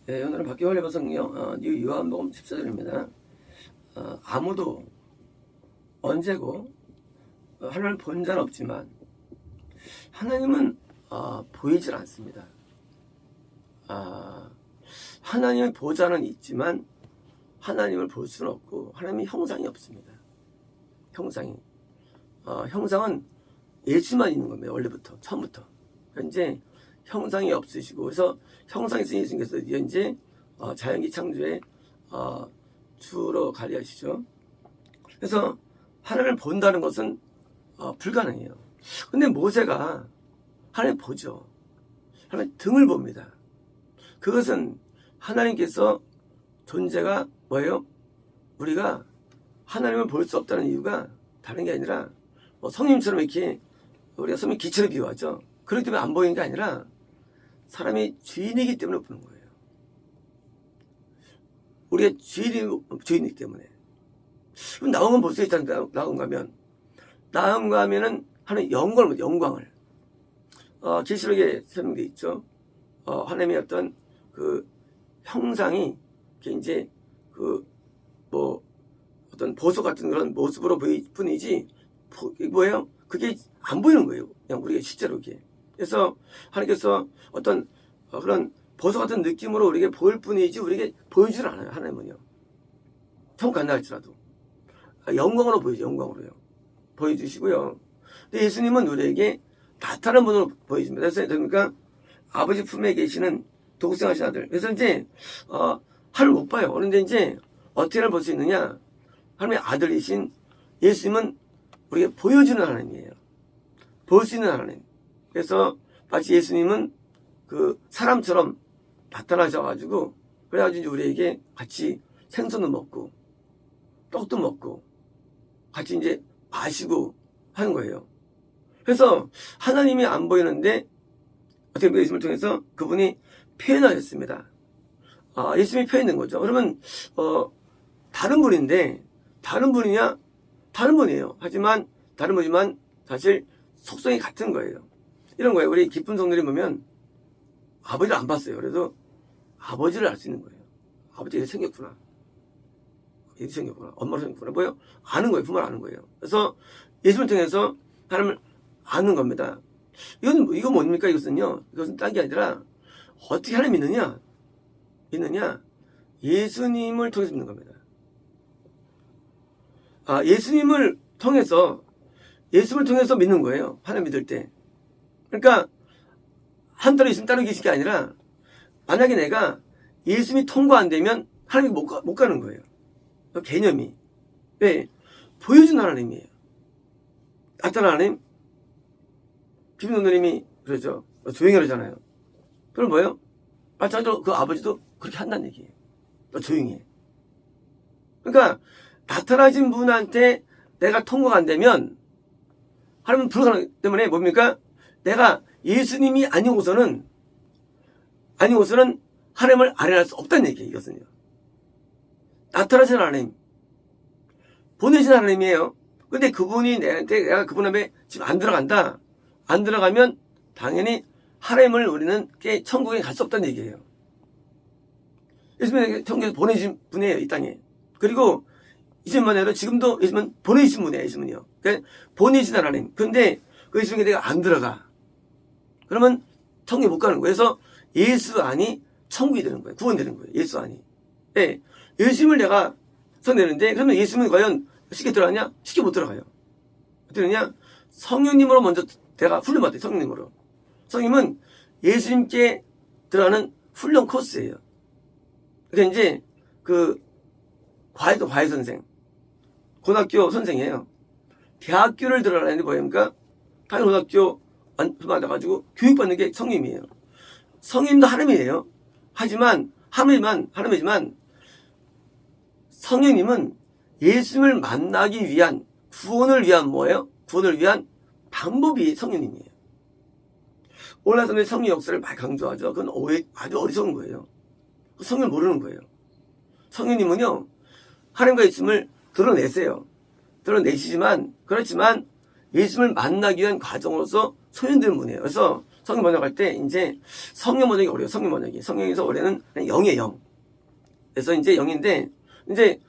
네, 오늘은 박기환의 성경 뉴 요한복음 14절입니다. 아무도 언제고 하나님을 본 자는 없지만 하나님은 보이질 않습니다. 하나님의 보좌는 있지만 하나님을 볼 수는 없고 하나님의 형상이 없습니다. 형상은 예수만 있는 겁니다. 원래부터 처음부터 현재 형상이 없으시고, 그래서 형상이 있으신 예수님께서 이제 자연기 창조의 주로 가리하시죠. 그래서 하나님을 본다는 것은 불가능해요. 근데 모세가 하나님 보죠. 하나님 등을 봅니다. 그것은 하나님께서 존재가 뭐예요? 우리가 하나님을 볼 수 없다는 이유가 다른 게 아니라 성님처럼 이렇게 우리가 성님 기체를 비유하죠. 그렇기 때문에 안 보이는 게 아니라 사람이 죄인이기 때문에 보는 거예요. 우리가 죄인이기 때문에. 그럼 나온건 볼 수 있잖아요. 나온 가면은 하나님 영광을. 계시록에 설명되어 있죠. 하나님의 어떤 그 형상이 이제 어떤 보석 같은 그런 모습으로 보일 뿐이지, 뭐예요? 그게 안 보이는 거예요. 그냥 우리가 실제로 이게. 그래서 하나님께서 어떤 그런 보석 같은 느낌으로 우리에게 보일 뿐이지 우리에게 보이질 않아요. 하나님은요. 천국 간다 할지라도 영광으로 보이죠. 영광으로요. 보여주시고요. 근데 예수님은 우리에게 나타난 분으로 보여줍니다. 그래서 그러니까 아버지 품에 계시는 독생하신 아들. 그래서 이제 하늘 못 봐요. 그런데 이제 어떻게 하늘 볼 수 있느냐? 하나님의 아들이신 예수님은 우리에게 보여주는 하나님이에요. 볼 수 있는 하나님. 그래서 마치 예수님은 그 사람처럼 나타나셔가지고, 그래가지고 이제 우리에게 같이 생선도 먹고 떡도 먹고 같이 이제 마시고 하는 거예요. 그래서 하나님이 안 보이는데 어떻게 보면 예수님을 통해서 그분이 표현하셨습니다. 예수님이 표현된 거죠. 그러면 다른 분인데 다른 분이냐? 다른 분이에요. 하지만 다른 분이지만 사실 속성이 같은 거예요. 이런 거예요. 우리 기쁜 성들이 보면 아버지를 안 봤어요. 그래도 아버지를 알 수 있는 거예요. 아버지가 이렇게 생겼구나. 이렇게 생겼구나. 엄마로 생겼구나. 뭐예요? 아는 거예요. 부모를 아는 거예요. 그래서 예수님을 통해서 하나님을 아는 겁니다. 이건 뭡니까? 이것은 딴 게 아니라 어떻게 하나님 믿느냐? 예수님을 통해서 믿는 겁니다. 예수님을 통해서 믿는 거예요. 하나님 믿을 때. 그러니까 한따로 예수님 따로 계신 게 아니라, 만약에 내가 예수님이 통과 안 되면 하나님이 못 가는 거예요. 그 개념이. 왜? 보여준 하나님이에요. 나타난 하나님. 김동도님이 그러죠. 조용히 하잖아요. 그럼 뭐예요? 마찬가지로 그 아버지도 그렇게 한다는 얘기예요. 너 조용히 해. 그러니까 나타나신 분한테 내가 통과가 안 되면 하나님은 불가능하기 때문에 뭡니까? 내가 예수님이 아니고서는 하나님을 아련할 수 없다는 얘기예요. 이것은요. 나타나신 하나님, 보내신 하나님이에요. 근데 그분이 내가 그분 앞에 지금 안 들어간다. 안 들어가면 당연히 하나님을 우리는 천국에 갈 수 없다는 얘기예요. 예수님에게 천국에서 보내신 분이에요. 이 땅에. 그리고 이전만 해도 지금도 예수님은 보내신 분이에요. 예수님은요. 그러니까 보내신 하나님. 그런데 그 예수님께 내가 안 들어가. 그러면 천국에 못 가는 거예요. 그래서 예수 안이 천국이 되는 거예요. 구원되는 거예요. 예수 안이. 네. 예수님을 내가 선내는데, 그러면 예수님은 과연 쉽게 들어가냐? 쉽게 못 들어가요. 어떻게 되냐? 성령님으로 먼저 내가 훈련받아요. 성령님으로. 성령님은 예수님께 들어가는 훈련 코스예요. 그러니까 이제 과외 선생, 고등학교 선생이에요. 대학교를 들어가는데 뭐입니까? 당연히 고등학교 받아가지고 교육받는 게 성령님이에요. 성령님도 하나님이에요. 하지만 하나님이지만 성령님은 예수님을 만나기 위한, 구원을 위한 뭐예요? 구원을 위한 방법이 성령님이에요. 오늘날 사람들이 성령 역사를 많이 강조하죠. 그건 아주 어리석은 거예요. 성령을 모르는 거예요. 성령님은요, 하나님과 있음을 드러내세요. 드러내시지만, 그렇지만 예수님을 만나기 위한 과정으로서 소현되는 분이에요. 그래서 성경 번역할 때 이제 성령 번역이 어려워요. 성령 번역이. 성령에서 원래는 그냥 영이에요. 영. 그래서 이제 영인데 이제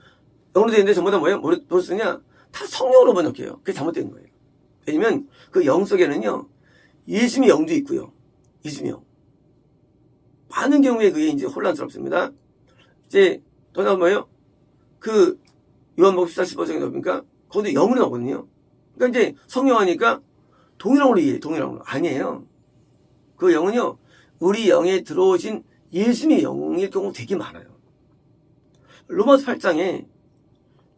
영어로 되어 있는데 전부 다 뭐예요? 뭐로 쓰냐? 다 성령으로 번역해요. 그게 잘못된 거예요. 왜냐면 그 영 속에는요, 예수님의 영도 있고요. 예수님의 영. 많은 경우에 그게 이제 혼란스럽습니다. 이제 더 나은 뭐예요? 그 요한복음 14:15장에 나오니까 거기도 영으로 나오거든요. 그러니까 이제 성령 하니까 동일형으로 이해해요. 동일형으로. 아니에요. 그 영은요, 우리 영에 들어오신 예수님의 영일 경우 되게 많아요. 로마서 8장에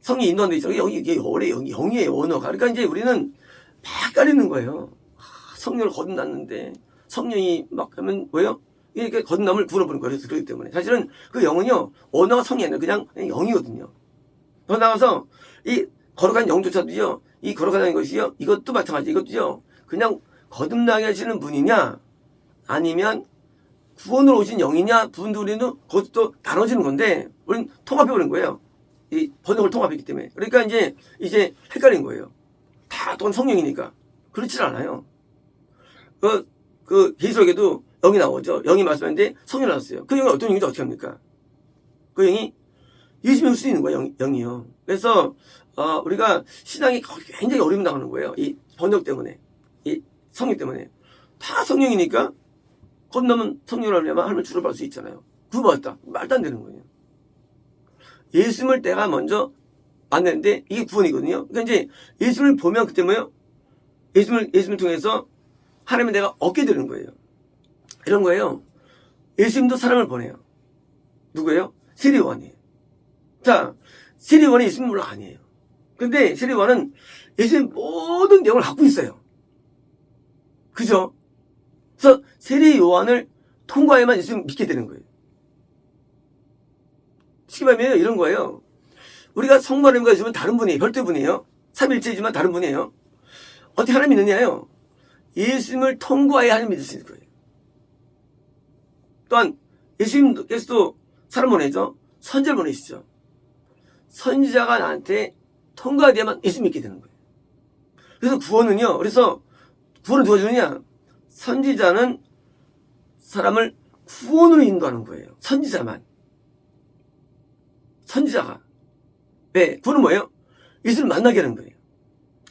성이 인도한 데 있잖아요. 이게 원래 영이에요, 언어가. 그러니까 이제 우리는 막 가리는 거예요. 성령을 거듭났는데, 성령이 막 하면 뭐예요? 이렇게 거듭남을 불어버린 거예요. 그래서 그렇기 때문에. 사실은 그 영은요, 언어가 성이 아니라 그냥 영이거든요. 더 나가서, 이 거룩한 영조차도요, 이 거룩하다는 것이요, 이것도 마찬가지, 이것도요, 그냥 거듭나게 하시는 분이냐, 아니면 구원으로 오신 영이냐, 부분도 우리는 그것도 나눠지는 건데, 우리는 통합해버린 거예요. 이 번역을 통합했기 때문에. 그러니까 이제 헷갈린 거예요. 다 돈 성령이니까. 그렇지 않아요. 그 계시록에도 영이 나오죠. 영이 말씀하는데 성령이 나왔어요. 그 영이 어떤 영인지 어떻게 합니까? 그 영이 예수님일 수 있는 거예요. 영이요. 그래서 우리가 신앙이 굉장히 어려움 당하는 거예요. 이 번역 때문에, 이 성령 때문에. 다 성령이니까 겁나면 성령을 하려면 하나님을 주로 받을 수 있잖아요. 그거 맞다. 말도 안 되는 거예요. 예수님을 내가 먼저 만났는데 이게 구원이거든요. 그러니까 이제 예수님을 보면 그때 뭐예요? 예수님을 통해서 하나님을 내가 얻게 되는 거예요. 이런 거예요. 예수님도 사람을 보내요. 누구예요? 세례요한이에요. 자, 세례요한이 예수님 물론 아니에요. 근데 세례요한은 예수님 모든 내용을 갖고 있어요. 그죠? 그래서 세례요한을 통과해야만 예수님 믿게 되는 거예요. 쉽게 말하면 이런 거예요. 우리가 성부 하나님과 예수님은 다른 분이에요. 별도분이에요. 삼일체이지만 다른 분이에요. 어떻게 하나님 믿느냐요? 예수님을 통과해야 하나님 믿을 수 있는 거예요. 또한 예수님께서도 사람 보내죠. 선지자를 보내시죠. 선지자가 나한테 통과돼야만 예수 믿게 되는 거예요. 그래서 구원은요. 그래서 구원을 누가 주느냐? 선지자는 사람을 구원으로 인도하는 거예요. 선지자만. 선지자가. 왜? 구원은 뭐예요? 예수를 만나게 하는 거예요.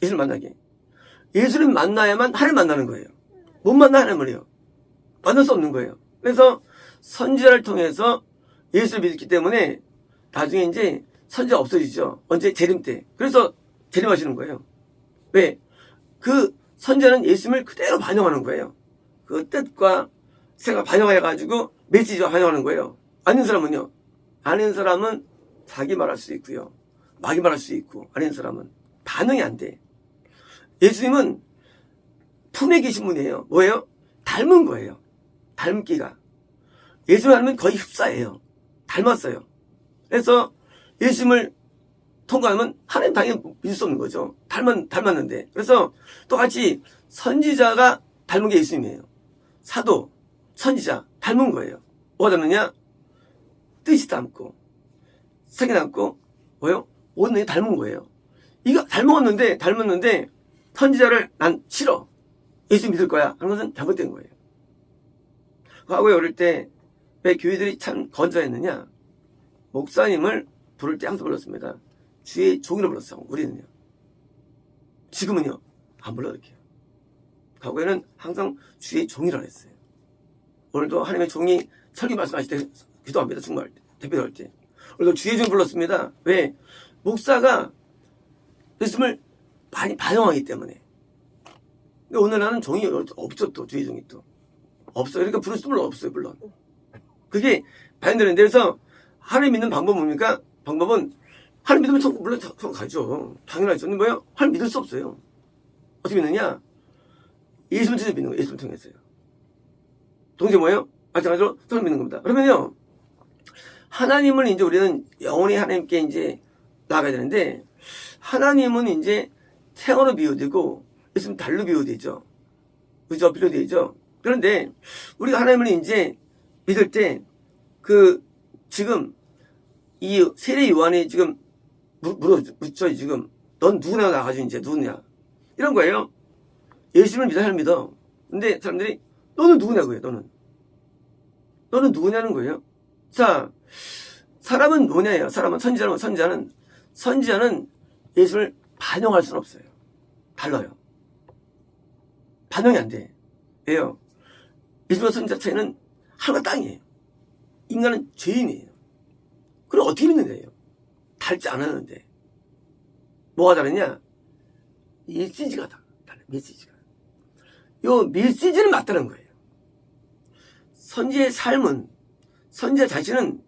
예수를 만나게. 예수를 만나야만 하나님 만나는 거예요. 못 만나 하나님을요. 만날 수 없는 거예요. 그래서 선지자를 통해서 예수를 믿기 때문에 나중에 이제 선지자 없어지죠. 언제? 재림 때. 그래서 재림하시는 거예요. 왜? 그 선지자는 예수님을 그대로 반영하는 거예요. 그 뜻과 생각 반영해가지고 메시지와 반영하는 거예요. 아는 사람은요. 아는 사람은 자기 말할 수 있고요. 마귀 말할 수 있고, 아는 사람은 반응이 안 돼. 예수님은 품에 계신 분이에요. 뭐예요? 닮은 거예요. 닮기가. 예수님 닮으면 거의 흡사해요. 닮았어요. 그래서 예수님을 통과하면 하나님 당연히 믿을 수 없는 거죠. 닮았는데. 그래서 똑같이 선지자가 닮은 게 예수님이에요. 사도, 선지자, 닮은 거예요. 뭐가 닮느냐? 뜻이 닮고, 색이 닮고, 뭐예요? 모든 게 닮은 거예요. 이거 닮았는데, 선지자를 난 싫어. 예수 믿을 거야. 하는 것은 잘못된 거예요. 과거에 어릴 때 왜 교회들이 참 건조했느냐? 목사님을 부를 때 항상 불렀습니다. 주의 종이로 불렀어. 우리는요. 지금은요. 안 불러 이렇게요. 과거에는 항상 주의 종이라고 했어요. 오늘도 하나님의 종이 설교 말씀하실 때 기도합니다. 중말 때, 대표할 때. 오늘도 주의 종 불렀습니다. 왜? 목사가 말씀을 많이 반영하기 때문에. 근데 오늘날은 종이 없죠. 또 주의 종이 또 없어요. 그러니까 부를 수 물론 없어요. 물론 그게 반영되는데, 그래서 하나님 믿는 방법은 뭡니까? 방법은 하나님 믿으면 물론 가죠. 당연하죠. 근데 뭐예요? 하나님 믿을 수 없어요. 어떻게 믿느냐? 예수를 통해서 믿는 거예요. 예수를 통해서요. 동시에 뭐예요? 마찬가지로 서로 믿는 겁니다. 그러면요, 하나님을 이제 우리는 영원히 하나님께 이제 나가야 되는데, 하나님은 이제 태어로 비유되고 예수는 달로 비유되죠. 그죠? 비유되죠. 그런데 우리가 하나님을 이제 믿을 때 지금 이 세례 요한이 지금 묻죠. 지금 넌 누구냐 나가지고 이제 누구냐 이런 거예요. 예수님을 믿어, 하나님 믿어. 근데 사람들이 너는 누구냐고요, 너는 누구냐는 거예요. 자, 사람은 뭐냐예요. 사람은 선지자는 예수를 반영할 수는 없어요. 달라요. 반영이 안 돼. 왜요? 예수와 선지자 차이는 하늘과 땅이에요. 인간은 죄인이에요. 그럼 어떻게 믿느냐예요. 닮지 않았는데. 뭐가 다르냐? 메시지가 달라요. 메시지가. 요 메시지는 맞다는 거예요. 선지자의 삶은, 선지자 자신은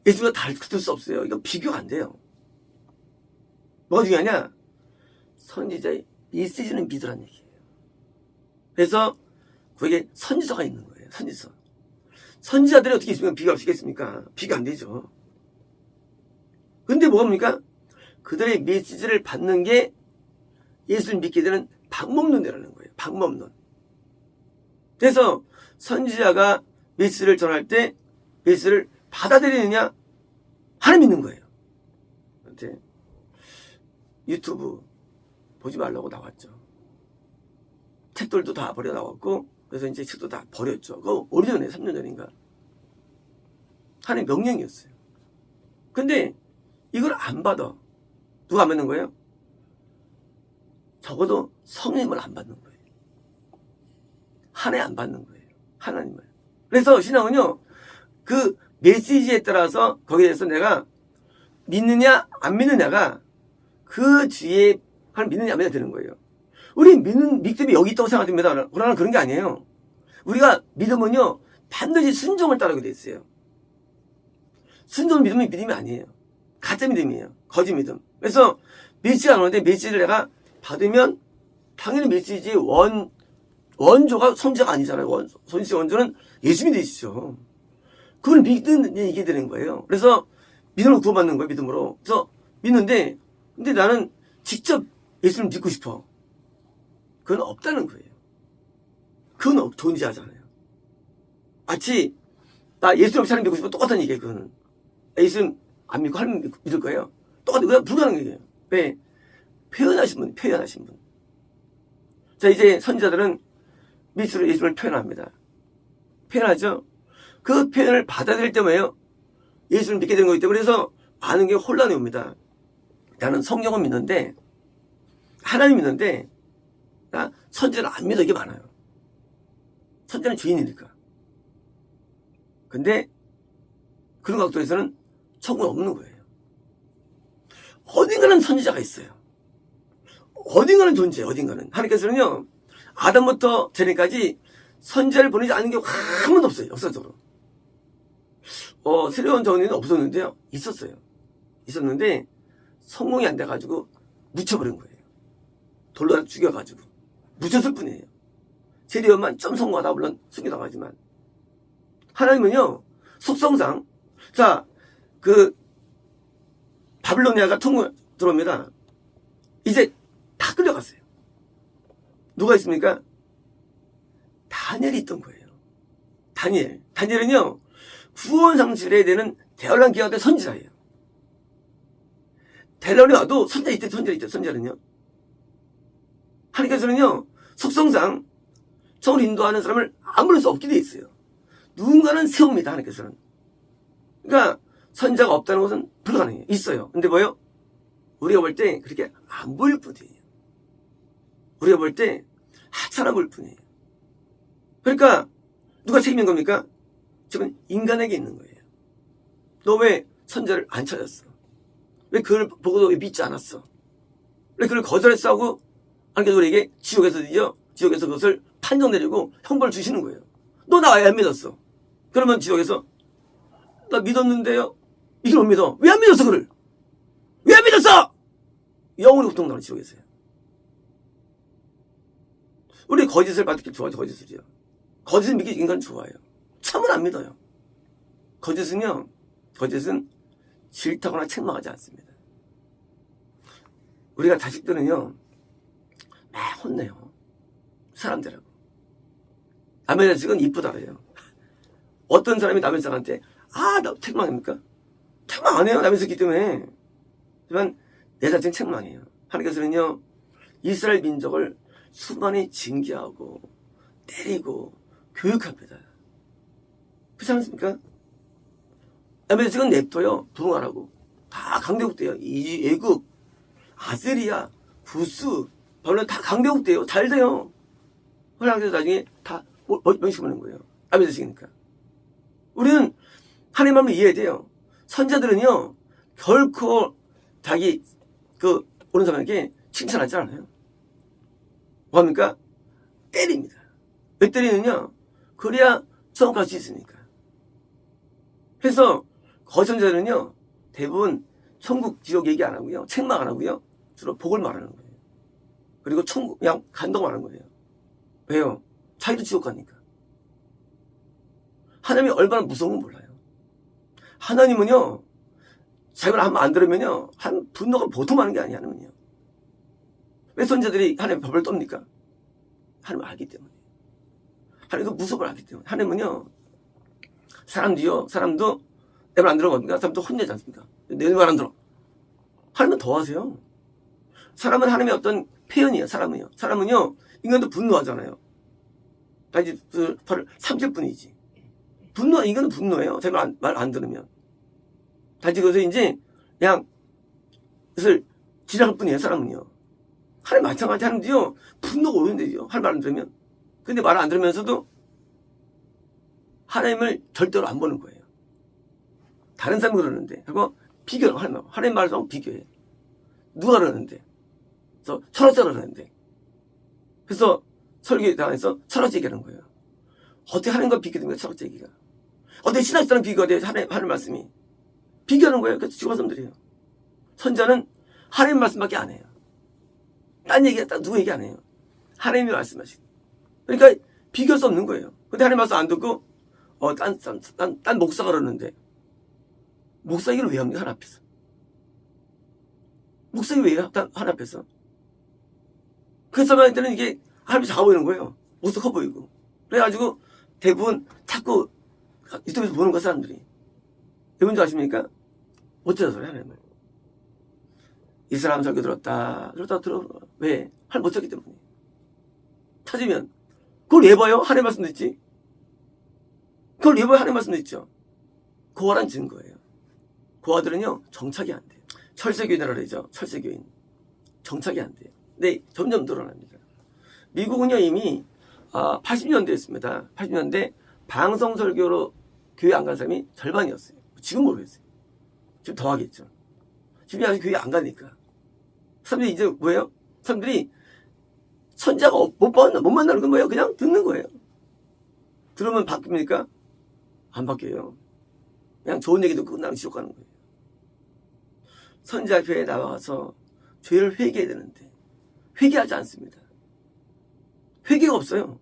예수가 다를 수 없어요. 이거 비교가 안 돼요. 뭐가 중요하냐? 선지자의 메시지는 믿으라는 얘기예요. 그래서 거기에 선지서가 있는 거예요. 선지서. 선지자들이 어떻게 있으면 비교할 수 있겠습니까? 비교 안 되죠. 근데 뭐가 뭡니까? 그들의 메시지를 받는 게 예수를 믿게 되는 방법론이라는 거예요. 방법론. 그래서 선지자가 메시지를 전할 때 메시지를 받아들이느냐? 하나님 믿는 거예요. 유튜브 보지 말라고 나왔죠. 책들도 다 버려 나왔고, 그래서 이제 책도 다 버렸죠. 그거 오래전에 3년 전인가. 하나님 명령이었어요. 근데 이걸 안 받아. 누가 안 받는 거예요? 적어도 성령님을 안 받는 거예요. 하나님 안 받는 거예요. 하나님을. 그래서 신앙은요, 그 메시지에 따라서 거기에 대해서 내가 믿느냐 안 믿느냐가 그 뒤에 하나님 믿느냐 안 믿느냐 되는 거예요. 우리 믿음이 여기 있다고 생각됩니다. 그러나 그런 게 아니에요. 우리가 믿음은요, 반드시 순종을 따르게 돼 있어요. 순종 믿음이 믿음이 아니에요. 가짜 믿음이에요. 거짓 믿음. 그래서 메시지가 나오는데 메시지를 내가 받으면 당연히 메시지의 원조가 선지자가 아니잖아요. 선지자 원조는 예수 믿으시죠. 그걸 믿는 얘기 되는 거예요. 그래서 믿음으로 구원받는 거예요. 믿음으로. 그래서 믿는데, 근데 나는 직접 예수를 믿고 싶어. 그건 없다는 거예요. 그건 존재하잖아요. 마치 나 예수 없이 하나님 믿고 싶어. 똑같은 얘기예요. 그거는. 예수 안 믿고 하나님 믿을 거예요. 똑같은 그냥 불가능한 얘기예요. 왜? 표현하신 분. 자, 이제 선지자들은 미스로 예수를 표현합니다. 표현하죠. 그 표현을 받아들일 때 뭐예요? 예수를 믿게 되는 거기 때문에. 그래서 많은 게 혼란이 옵니다. 나는 성경을 믿는데, 하나님 믿는데, 나 선지자를 안 믿어. 이게 많아요. 선지자는 죄인이니까. 근데 그런 각도에서는 천국은 없는 거예요. 어딘가는 선지자가 있어요. 어딘가는 존재해요. 어딘가는. 하나님께서는요, 아담부터 제네까지 선지자를 보내지 않은 게 한 번도 없어요. 역사적으로. 새로운 정리는 없었는데요. 있었는데 성공이 안 돼가지고 묻혀버린 거예요. 돌로 죽여가지고 묻혔을 뿐이에요. 세례요한만 좀 성공하다 물론 숨겨나가지만, 하나님은요, 속성상, 자, 바빌로니아가 통로 들어옵니다. 이제 다 끌려갔어요. 누가 있습니까? 다니엘이 있던 거예요. 다니엘은요, 구원 상실에 되는 대환란 기간 때 선지자예요. 대란이 와도 선지자 있대. 선지자는요. 하나님께서는요, 속성상 정을 인도하는 사람을 아무럴 수 없게 돼 있어요. 누군가는 세웁니다. 하나님께서는. 그러니까 선지자가 없다는 것은 불가능해요. 있어요. 근데 뭐예요? 우리가 볼 때 그렇게 안 보일 뿐이에요. 우리가 볼 때 하찮아 보일 뿐이에요. 그러니까 누가 책임진 겁니까? 지금 인간에게 있는 거예요. 너 왜 선지자를 안 찾았어? 왜 그걸 보고도 왜 믿지 않았어? 왜 그걸 거절했어 하고 하나님께서 우리에게 지옥에서 그것을 판정 내리고 형벌을 주시는 거예요. 너 나 왜 안 믿었어? 그러면 지옥에서 나 믿었는데요? 이걸 못 믿어. 왜 안 믿었어 그를? 왜 안 믿었어? 영원히 고통당하는 지옥에서요. 우리 거짓을 받기 좋아하죠. 거짓을요. 거짓을 믿기 인간은 좋아해요. 참을 안 믿어요. 거짓은 질타거나 책망하지 않습니다. 우리가 자식들은요, 막 혼내요. 사람들하고. 남의 자식은 이쁘다 그래요. 어떤 사람이 남의 자식한테 나 책망입니까? 책망 안 해요. 남의 자식이기 때문에. 하지만 내 자식은 책망해요. 하나님께서는요, 이스라엘 민족을 수많이 징계하고 때리고 교육합니다. 그렇지 않습니까? 아메리카는 냅둬요. 부흥하라고. 다 강대국대요. 애국, 아세리아, 구스, 별로 다 강대국대요. 잘 돼요. 그래서 나중에 다 명심하는 거예요. 아메리카니까. 우리는 하나님의 마음을 이해해야 돼요. 선자들은요, 결코 자기 오는 사람에게 칭찬하지 않아요. 뭐합니까? 때립니다. 왜 때리느냐? 그래야 성공할 수 있으니까. 그래서 거선자들은요, 대부분 천국 지옥 얘기 안 하고요, 책망 안 하고요, 주로 복을 말하는 거예요. 그리고 천국 그냥 간다고 말하는 거예요. 왜요? 자기도 지옥 가니까. 하나님이 얼마나 무서운 건 몰라요. 하나님은요, 자기가 한번 안 들으면요, 한 분노가 보통 많은 게 아니야, 하나님은요. 왜 선자들이 하나님의 법을 떱니까? 하나님을 알기 때문에. 하나님도 무섭을 알기 때문에. 하나님은요, 사람도 내 말 안 들어갑니까? 사람도 혼내지 않습니까? 내 말 안 들어. 하나님은 더 하세요. 사람은 하나님의 어떤 표현이에요, 사람은요. 사람은요, 인간도 분노하잖아요. 다 이제 발을 삼킬 뿐이지. 인간은 분노해요. 제 말 안 들으면. 단지 그래서 이제 그냥 그것을 지나갈 뿐이에요, 사람은요. 하나님 마찬가지 하는데요, 분노가 오는데요, 할 말 안 들으면. 근데 말 안 들으면서도 하나님을 절대로 안 보는 거예요. 다른 사람이 그러는데, 그리고 비교를 하나님 말을 하고 비교해. 누가 그러는데, 그래서 철학자가 그러는데, 그래서 설교당에서 철학자 얘기하는 거예요. 어떻게 하나님과 비교됩니까, 철학자 얘기가? 어떻게 신학자랑 비교가 돼요, 하나님 말씀이? 비교하는 거예요. 그래서 죽은 사람들이에요. 선자는 하나님 말씀밖에 안 해요. 딴 얘기, 누구 얘기 안 해요. 하나님이 말씀하시고. 그러니까 비교할 수 없는 거예요. 근데 하나님 말씀 안 듣고, 딴 목사가 그러는데, 목사 얘기를 왜 합니까? 하나 앞에서. 목사 얘기 왜 해요? 하나 앞에서. 그 사람한테는 이게 하나님이 작아 보이는 거예요. 목사 커 보이고. 그래가지고 대부분 자꾸 유튜브에서 보는 거 사람들이. 왜 뭔지 아십니까? 어쩌서 하나님을. 이 사람 설교 들었다. 들어. 왜? 하나님 못 찾기 때문에. 찾으면. 그걸 왜 봐요? 하나님 말씀 듣지? 그걸 왜 봐요? 하나님 말씀 듣죠? 고아란 증거예요. 고아들은요, 정착이 안 돼요. 철새교인이라고 그러죠. 철새교인. 정착이 안 돼요. 근데 점점 늘어납니다. 미국은요, 이미 80년대였습니다. 80년대 방송 설교로 교회 안 간 사람이 절반이었어요. 지금 모르겠어요. 지금 더 하겠죠. 지금 아직 교회 안 가니까. 사람들이 이제 뭐예요? 사람들이 선자가 못 만나는 건 뭐예요? 그냥 듣는 거예요. 들으면 바뀝니까? 안 바뀌어요. 그냥 좋은 얘기 듣고 끝나면 지옥 가는 거예요. 선자 교회에 나와서 죄를 회개해야 되는데 회개하지 않습니다. 회개가 없어요.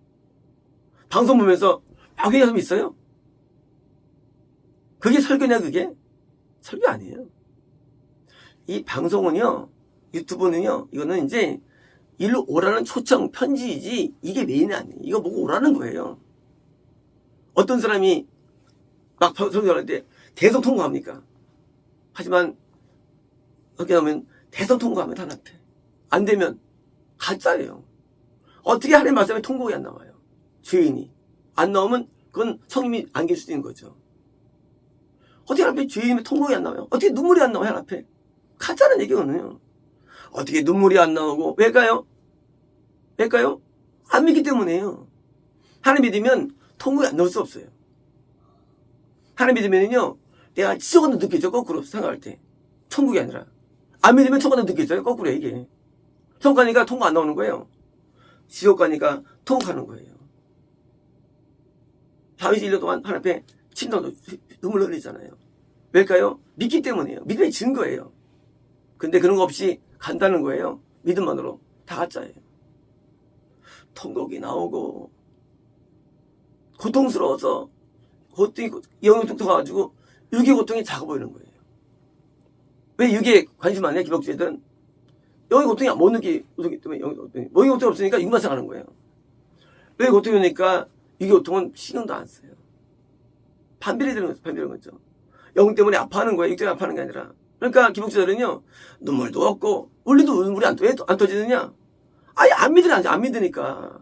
방송 보면서 회개하는 사람이 있어요? 그게 설교냐 그게? 설교 아니에요. 이 방송은요, 유튜브는요, 이거는 이제 일로 오라는 초청 편지이지 이게 메인이 아니에요. 이거 보고 오라는 거예요. 어떤 사람이 막 설교할 때 대성 통과합니까? 하지만 어떻게 하면 대성 통과하면 다 나태. 안 되면 가짜예요. 어떻게 하나님 말씀에 통곡이 안 나와요? 죄인이. 안 나오면 그건 성님이 안길 수도 있는 거죠. 어떻게 하나님 앞에 죄인이 통곡이 안 나와요? 어떻게 눈물이 안 나와요? 하나님 앞에. 가짜는 얘기거든요. 어떻게 눈물이 안 나오고 왜일까요? 왜일까요? 안 믿기 때문에요. 하나님 믿으면 통곡이 안 나올 수 없어요. 하나님 믿으면요, 내가 지옥은 느껴져, 거꾸로 생각할 때. 천국이 아니라. 안 믿으면 천국은 느껴져요, 거꾸로 이게. 천국 가니까 통곡 안 나오는 거예요. 지옥 가니까 통곡하는 거예요. 다윗이 1년 동안 하나님 앞에 침도 눈물 흘리잖아요. 왜일까요? 믿기 때문이에요. 믿음의 증거예요. 근데 그런 거 없이 간다는 거예요. 믿음만으로. 다 가짜예요. 통곡이 나오고 고통스러워서 고통이 영이 뚝뚝 가가지고 육의 고통이 작아 보이는 거예요. 왜 육에 관심 안 해? 기독교애들은 영의 고통이 못 느끼기 때문에 영의 고통이 없으니까 육만 생각하는 거예요. 왜 고통이 오니까 육의 고통은 신경도 안 써요. 반비례 되는 거죠. 반비례 거죠. 영 때문에 아파하는 거예요. 육 때문에 아파하는 게 아니라. 그러니까 기독교들은요, 눈물도 없고 울리도 눈물이 안 터지느냐? 아예 안 믿으니까.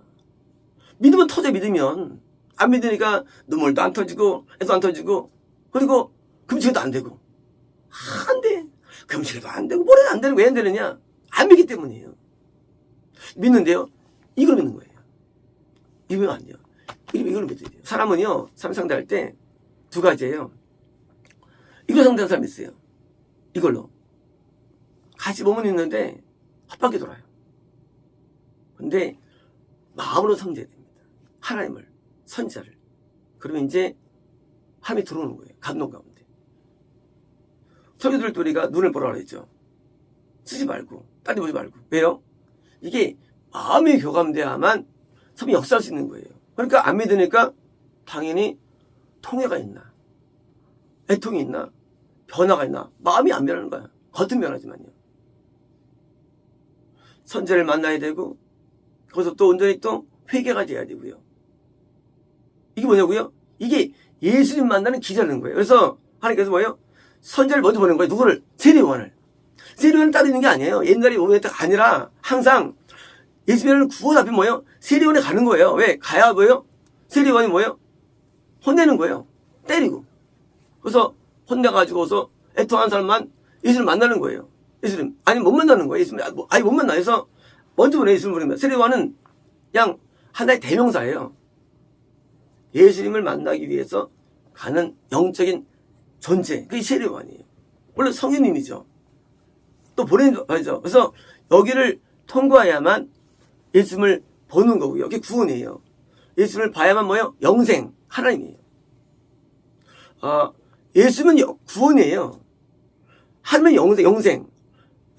믿으면 터져. 믿으면 안 믿으니까 눈물도 안 터지고 애도 안 터지고 그리고 금식도 안 되고 안 돼. 금식도 안 되고 뭐래도 안 되는 거 왜 안 되느냐? 안 믿기 때문이에요. 믿는데요. 이걸 믿는 거예요. 이러면 안 돼요. 이걸 믿어야 돼요. 사람은요. 사람 상대할 때 두 가지예요. 이걸 상대하는 사람이 있어요. 이걸로. 같이 몸은 있는데 헛바퀴 돌아요. 근데 마음으로 상대해야 됩니다. 하나님을, 선지자를. 그러면 이제 함이 들어오는 거예요. 감동 가운데. 설교들 우리가 눈을 보라 그랬죠. 쓰지 말고, 딴 데 보지 말고. 왜요? 이게 마음이 교감돼야만 섬이 역사할 수 있는 거예요. 그러니까 안 믿으니까 당연히 통해가 있나, 애통이 있나, 변화가 있나, 마음이 안 변하는 거야. 겉은 변하지만요. 선제를 만나야 되고, 거기서 또 온전히 또 회개가 돼야 되고요. 이게 뭐냐고요? 이게 예수님 만나는 기자라는 거예요. 그래서 하나님께서 뭐예요? 선제를 먼저 보낸 거예요. 누구를? 세례요한을. 세례요한을 따르는 게 아니에요. 옛날에 오해가 아니라 항상 예수님을 구원 앞에 뭐예요? 세례요한에 가는 거예요. 왜? 가야 뭐예요? 세례요한이 뭐예요? 혼내는 거예요. 때리고. 그래서 혼내가지고서 애통한 사람만 예수를 만나는 거예요. 예수님. 아니, 못 만나는 거예요. 예수님. 아니, 못 만나. 그래서 먼저 보내 예수님을 부릅니다. 세례요한은 그냥 하나의 대명사예요. 예수님을 만나기 위해서 가는 영적인 존재. 그게 세례요한이에요. 원래 성인님이죠. 또 보내는 거죠. 그래서 여기를 통과해야만 예수님을 보는 거고요. 이게 구원이에요. 예수님을 봐야만 뭐예요? 영생. 하나님이에요. 예수님은 구원이에요. 하나님은 영생.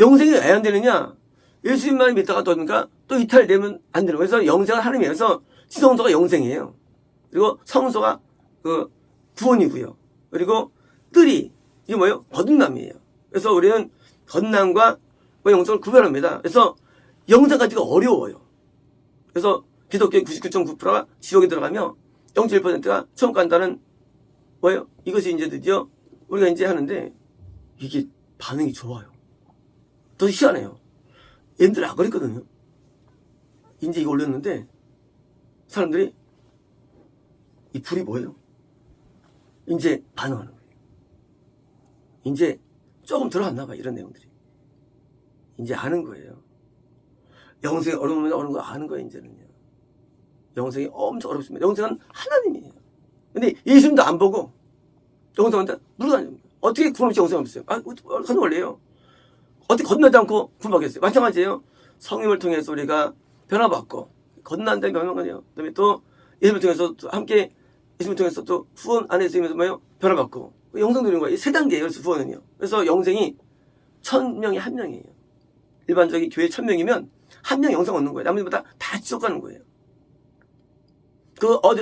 영생이 왜 안 되느냐? 예수님만 믿다가 또 이탈되면 안 되는 거예요. 그래서 영생은 하나님이에요. 그래서 지성소가 영생이에요. 그리고 성소가 구원이고요. 그리고 뜰이 이게 뭐예요? 거듭남이에요. 그래서 우리는 거듭남과 영생을 구별합니다. 그래서 영생 가지가 어려워요. 그래서 기독교의 99.9%가 지옥에 들어가며 0.1%가 천국 간다는 뭐예요? 이것이 이제 드디어 우리가 이제 하는데 이게 반응이 좋아요. 더 희한해요. 얘네들 안 그랬거든요. 이제 이거 올렸는데 사람들이 이 불이 뭐예요? 이제 반응하는 거예요. 이제 조금 들어갔나 봐, 이런 내용들이. 이제 아는 거예요. 영생이 어려우면 어려운 거 아는 거예요, 이제는요. 영생이 엄청 어렵습니다. 영생은 하나님이에요. 근데 예수님도 안 보고 영생한테 물어다니는 거예요. 어떻게 구원 없이 영생을 없어요? 하는 원래요. 어떻게 건너지 않고 구원받겠어요? 마찬가지예요. 성령을 통해서 우리가 변화받고 건너는데 변화가요. 그다음에 또 예수님을 통해서 또 함께 예수님을 통해서 또 후원 안에 있으면서 뭐예요? 변화받고 영생 드리는 거예요. 세 단계예요. 그래서 후원은요. 그래서 영생이 1000명이 1명이에요. 일반적인 교회 1000명이면 1명 영생 얻는 거예요. 나머지보다 다 지옥 가는 거예요.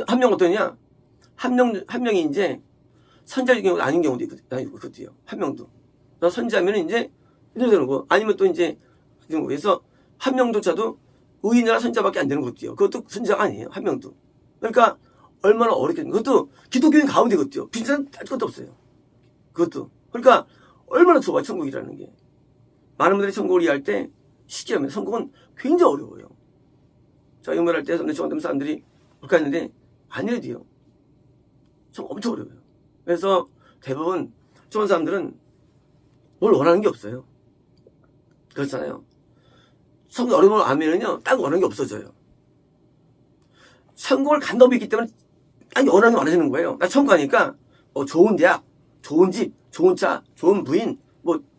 한 명 어떠냐? 한 명이 이제 선지자의 경우도 아닌 경우도 있고, 그것도요. 한 명도. 그래서 선지자면 이제 이렇게 되는 거. 아니면 또 이제, 그래서 한 명조차도 의인이나 선지자밖에 안 되는 것도요. 그것도 선지자가 아니에요. 한 명도. 그러니까 얼마나 어렵겠는 그것도 기독교인 가운데 그것도요. 비슷한 것도 없어요. 그것도. 그러니까 얼마나 좁아, 천국이라는 게. 많은 분들이 천국을 이해할 때 쉽게 합니다. 천국은 굉장히 어려워요. 자, 영별할 때 정되는 사람들이 그렇게 했는데 아니래도요. 천국 엄청 어려워요. 그래서 대부분 좋은 사람들은 뭘 원하는 게 없어요. 그렇잖아요. 천국 어려움을 알면은요, 딱 원하는 게 없어져요. 천국을 간다고 믿기 때문에 딱 원하는 게 많아지는 거예요. 나 천국 가니까 좋은 대학, 좋은 집, 좋은 차, 좋은 부인,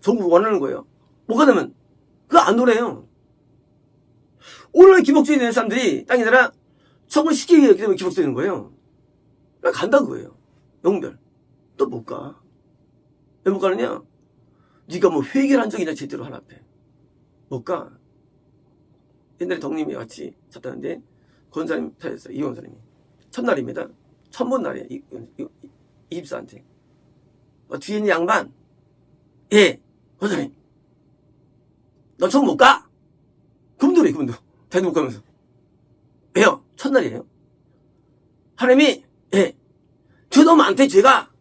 좋은 거 원하는 거예요. 못 가면 그거 안 노래요. 오늘 기복주의 되는 사람들이 땅에 나라 천국을 쉽게 이기 때문에 기복되는 거예요. 그러니까 간다는 거예요. 영별. 또 못 가. 왜 못 가느냐? 네가 뭐 회개를 한 적이냐 제대로 하나 앞에. 못 가. 옛날에 덕님이 같이 잤다는데 권사님 타였어요. 이 권사님이. 첫날입니다. 처음 본 날이에요. 이 집사한테. 뒤에 있는 양반. 예. 권사님. 너 천국 못 가? 그분도 그래. 자기도 못 가면서. 왜요? 첫날이에요. 하나님이 예. 죄도 많대 죄가.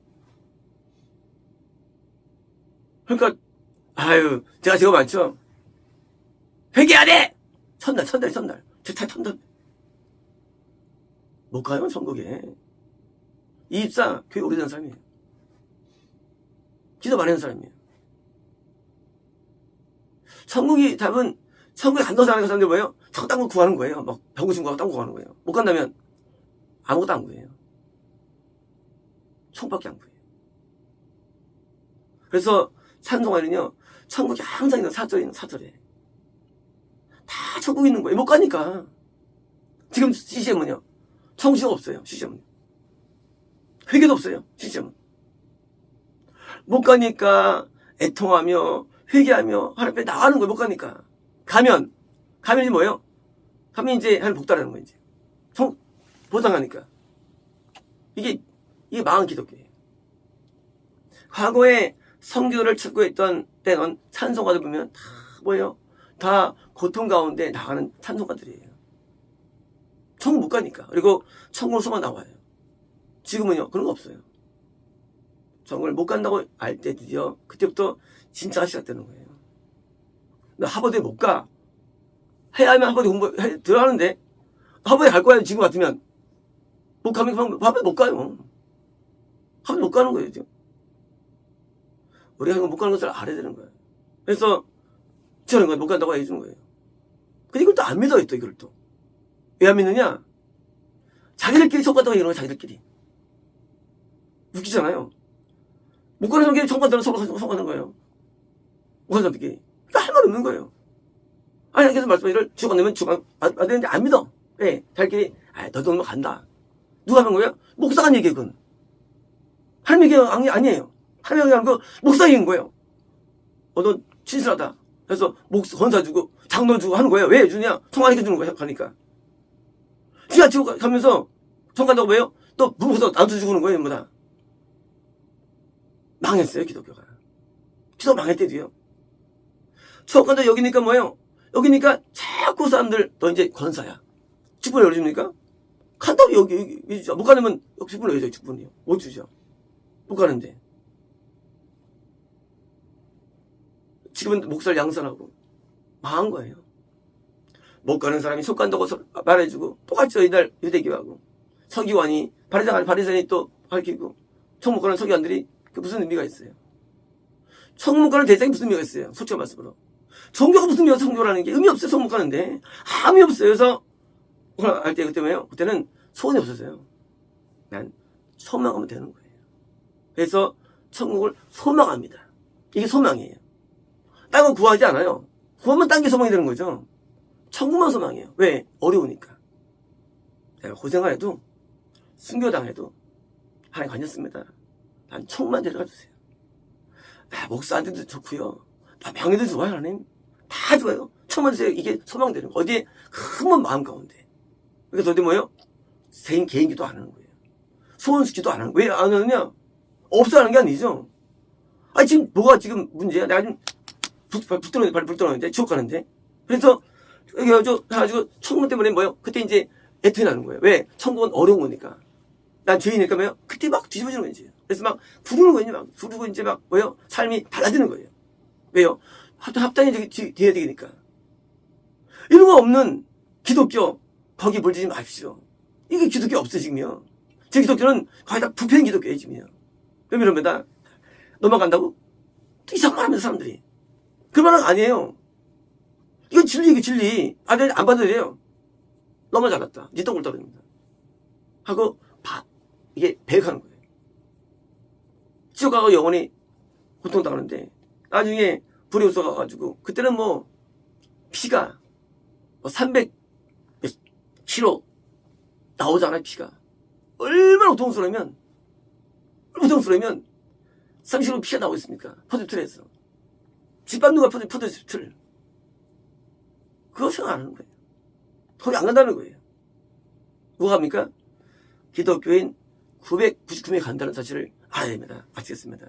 그러니까 제가 죄가 많죠. 회개해야 돼. 첫날. 첫날. 못 가요, 천국에. 이 집사 교회 오래된 사람이에요. 기도 많이 하는 사람이에요. 천국에 간다고 생각하는 사람들 뭐예요? 자꾸 딴 거 구하는 거예요. 막 병고신 구하고 딴 거 구하는 거예요. 못 간다면 아무것도 안 구해요. 천국밖에 안 구해요. 그래서 찬송하는요, 천국이 항상 있는 사절에 다 천국에 있는 거예요. 못 가니까. 지금 CCM은요, 천국이 없어요. CCM은 회개도 없어요. CCM은 못 가니까 애통하며 회개하며 하나님 앞에 나가는 거예요. 못 가니까. 가면이 뭐예요? 가면 이제 하나님 복달하는 거예요. 이제 보상하니까. 이게 망한 기독교예요. 과거에 성교를 추구했던 때는 찬송가들 보면 다 뭐예요? 다 고통 가운데 나가는 찬송가들이에요. 천국 못 가니까. 그리고 천국으로 소만 나와요. 지금은요, 그런 거 없어요. 천국을 못 간다고 알 때 드디어 그때부터 진짜가 시작되는 거예요. 나 하버드에 못 가. 해야 하면 하버드 들어가는데 하버드에 갈 거야. 지금 같으면 못 가면 하버드 못 가요. 하버드 못 가는 거예요. 지금. 우리가 못 가는 것을 알아야 되는 거예요. 그래서 저런 거 못 간다고 해주는 거예요. 근데 이걸 또 안 믿어요. 또 이걸 또. 왜 안 믿느냐? 자기들끼리 속았다고 이러는 거예요. 자기들끼리. 웃기잖아요. 못 가는 사람끼리 정반대로 서로 속아는 거예요. 못 가는 사람끼리. 그러니까 할 말 없는 거예요. 아니, 그래서 말씀을 주고 내면 주고 안 되는데 안 믿어. 왜? 자기끼리, 너도 오면 간다. 누가 하는 거예요? 목사가 한 얘기예요, 그건. 하나님 얘기가 아니에요. 하나님 얘기하는 거 목사 얘기인 거예요. 너 친실하다. 그래서 권사 주고, 장로 주고 하는 거예요. 왜 주냐? 통화해 주는 거예요, 가니까. 지가 지고 가면서, 청간다고 뭐예요? 또 부부서 나눠주는 거예요, 전부 다. 망했어요, 기독교가. 기도 망했대도요. 청간다 여기니까 뭐예요? 여기니까 자꾸 사람들, 너 이제 권사야. 직분을 열어줍니까? 간다고 여기 주죠. 못 가려면 직분을 열어줘요, 직분이요. 못 주죠. 못 가는데. 지금은 목사를 양선하고 망한 거예요. 못 가는 사람이 속 간다고 말해주고 똑같이 이날 유대교하고 서기관이 바리새인이 또 밝히고 천국 가는 서기관들이 그 무슨 의미가 있어요? 천국 가는 대장이 무슨 의미가 있어요? 솔직한 말씀으로. 종교가 무슨 의미가 성교라는 게 의미 없어요. 천국 가는데 아무 의미 없어요. 그래서 할 때 그때 뭐예요? 그때는 소원이 없었어요. 난 소망하면 되는 거예요. 그래서 천국을 소망합니다. 이게 소망이에요. 딴 거 구하지 않아요. 구하면 딴 게 소망이 되는 거죠. 천국만 소망이에요. 왜? 어려우니까. 내가 고생을 해도 순교당해도 하나님 괜찮습니다. 난 천국만 데려가 주세요. 목사한테도 좋고요. 병에도 좋아요. 하나님. 다 좋아요. 천국만 주세요. 이게 소망되는 거. 어디에 큰 마음 가운데. 그래서 어디 뭐예요? 개인기도 안 하는 거예요. 소원수기도 안 하는 거예요. 왜 안 하느냐? 없어 하는 게 아니죠. 아니 지금 뭐가 지금 문제야? 내가 지금 불 들어오는데 지옥 가는데. 그래서 여기 해가지고 천국 때문에 뭐예요? 그때 이제 애통이 나는 거예요. 왜? 천국은 어려운 거니까. 난 죄인이니까 뭐예요? 그때 막 뒤집어지는 거지. 그래서 막 부르는 거예요. 막 부르고 이제 막 뭐예요? 삶이 달라지는 거예요. 왜요? 합당이 돼야 되니까. 이런 거 없는 기독교 거기 물들지 마십시오. 이게 기독교 없어 지금요. 제 기독교는 거의 다 부패인 기독교예요 지금요. 왜 이럽니다. 넘어간다고? 또 이상한 말 하면서 사람들이. 그 말은 아니에요. 이건 진리, 이게 진리. 안 받아도 돼요. 너무 잘났다. 니 똥을 떨어집니다. 하고, 이게 배역하는 거예요. 지옥 가고 영원히 고통당하는데, 나중에 불이 웃어가가지고, 그때는 뭐, 피가, 300kg 나오잖아요, 피가. 얼마나 고통스러우면, 30kg 피가 나오고 있습니까? 포도틀에서. 집밥누가 포도틀. 그거 생각 안 하는 거예요. 거기 안 간다는 거예요. 뭐가 합니까? 기독교인 999명이 간다는 사실을 알아야 됩니다. 마치겠습니다.